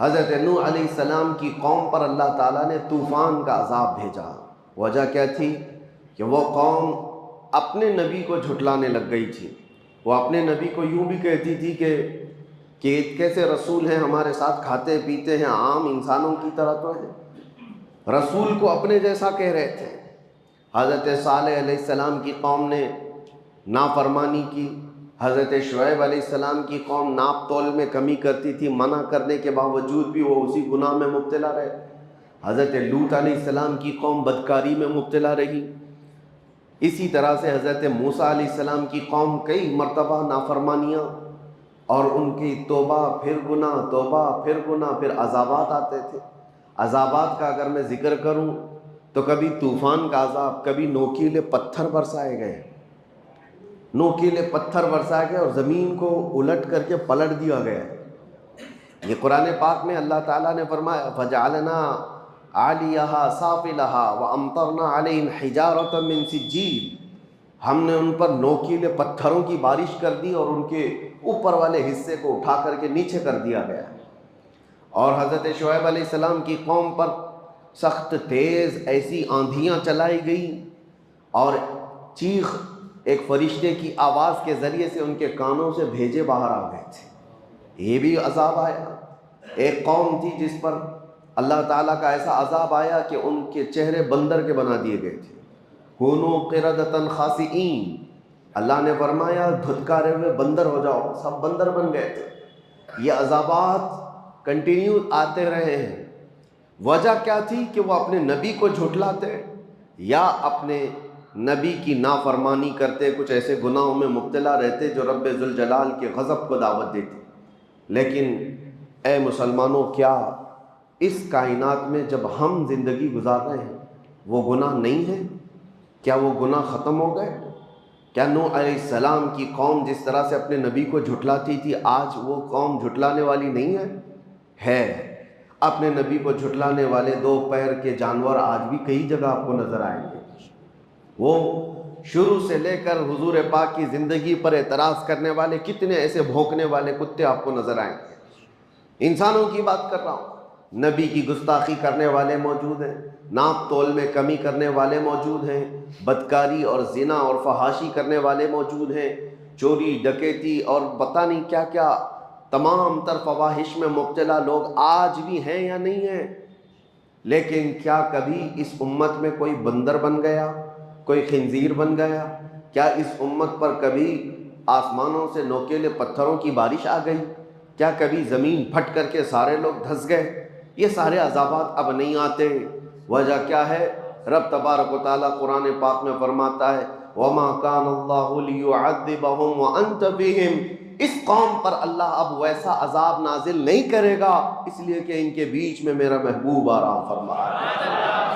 حضرت نوح علیہ السلام کی قوم پر اللہ تعالیٰ نے طوفان کا عذاب بھیجا۔ وجہ کیا تھی کہ وہ قوم اپنے نبی کو جھٹلانے لگ گئی تھی۔ وہ اپنے نبی کو یوں بھی کہتی تھی کہ کیسے رسول ہیں، ہمارے ساتھ کھاتے پیتے ہیں، عام انسانوں کی طرح تو ہیں، رسول کو اپنے جیسا کہہ رہے تھے۔ حضرت صالح علیہ السلام کی قوم نے نافرمانی کی، حضرت شعیب علیہ السلام کی قوم ناپ تول میں کمی کرتی تھی، منع کرنے کے باوجود بھی وہ اسی گناہ میں مبتلا رہے۔ حضرت لوط علیہ السلام کی قوم بدکاری میں مبتلا رہی۔ اسی طرح سے حضرت موسیٰ علیہ السلام کی قوم کئی مرتبہ نافرمانیاں اور ان کی توبہ پھر گناہ، توبہ پھر گناہ، پھر عذابات آتے تھے۔ عذابات کا اگر میں ذکر کروں تو کبھی طوفان کا عذاب، کبھی نوکیلے پتھر برسائے گئے، نوکیلے پتھر برسائے گئے اور زمین کو الٹ کر کے پلٹ دیا گیا۔ یہ قرآن پاک میں اللہ تعالیٰ نے فرمایا فَجَعَلْنَا عَالِيَهَا سَافِلَهَا وَأَمْطَرْنَا عَلَيْهِمْ حِجَارَةً مِّن سِجِّيلٍ، ہم نے ان پر نوکیلے پتھروں کی بارش کر دی اور ان کے اوپر والے حصے کو اٹھا کر کے نیچے کر دیا گیا۔ اور حضرت شعیب علیہ السلام کی قوم پر سخت تیز ایسی آندھیاں چلائی گئی اور چیخ ایک فرشتے کی آواز کے ذریعے سے ان کے کانوں سے بھیجے باہر آ گئے تھے۔ یہ بھی عذاب آیا۔ ایک قوم تھی جس پر اللہ تعالیٰ کا ایسا عذاب آیا کہ ان کے چہرے بندر کے بنا دیے گئے تھے۔ کونوا قردۃ خاسئین، اللہ نے فرمایا دھتکارے ہوئے بندر ہو جاؤ، سب بندر بن گئے تھے۔ یہ عذابات کنٹینیو آتے رہے ہیں۔ وجہ کیا تھی کہ وہ اپنے نبی کو جھٹلاتے یا اپنے نبی کی نافرمانی کرتے، کچھ ایسے گناہوں میں مبتلا رہتے جو رب ذوالجلال کے غضب کو دعوت دیتے۔ لیکن اے مسلمانوں، کیا اس کائنات میں جب ہم زندگی گزار رہے ہیں وہ گناہ نہیں ہے؟ کیا وہ گناہ ختم ہو گئے؟ کیا نوح علیہ السلام کی قوم جس طرح سے اپنے نبی کو جھٹلاتی تھی، آج وہ قوم جھٹلانے والی نہیں ہے؟ ہے۔ اپنے نبی کو جھٹلانے والے دو پیر کے جانور آج بھی کئی جگہ آپ کو نظر آئیں گے۔ وہ شروع سے لے کر حضور پاک کی زندگی پر اعتراض کرنے والے کتنے ایسے بھونکنے والے کتے آپ کو نظر آئیں گے۔ انسانوں کی بات کر رہا ہوں۔ نبی کی گستاخی کرنے والے موجود ہیں، ناپ تول میں کمی کرنے والے موجود ہیں، بدکاری اور زنا اور فحاشی کرنے والے موجود ہیں، چوری ڈکیتی اور پتہ نہیں کیا کیا تمام تر فواحش میں مبتلا لوگ آج بھی ہیں یا نہیں ہیں؟ لیکن کیا کبھی اس امت میں کوئی بندر بن گیا، کوئی خنزیر بن گیا؟ کیا اس امت پر کبھی آسمانوں سے نوکیلے پتھروں کی بارش آ گئی؟ کیا کبھی زمین پھٹ کر کے سارے لوگ دھس گئے؟ یہ سارے عذابات اب نہیں آتے۔ وجہ کیا ہے؟ رب تبارک و تعالیٰ قرآن پاک میں فرماتا ہے وَمَا كَانَ اللَّهُ لِيُعَذِّبَهُمْ وَأَنْتَ فِيهِمْ، اس قوم پر اللہ اب ویسا عذاب نازل نہیں کرے گا اس لیے کہ ان کے بیچ میں میرا محبوب آرام فرما ہے۔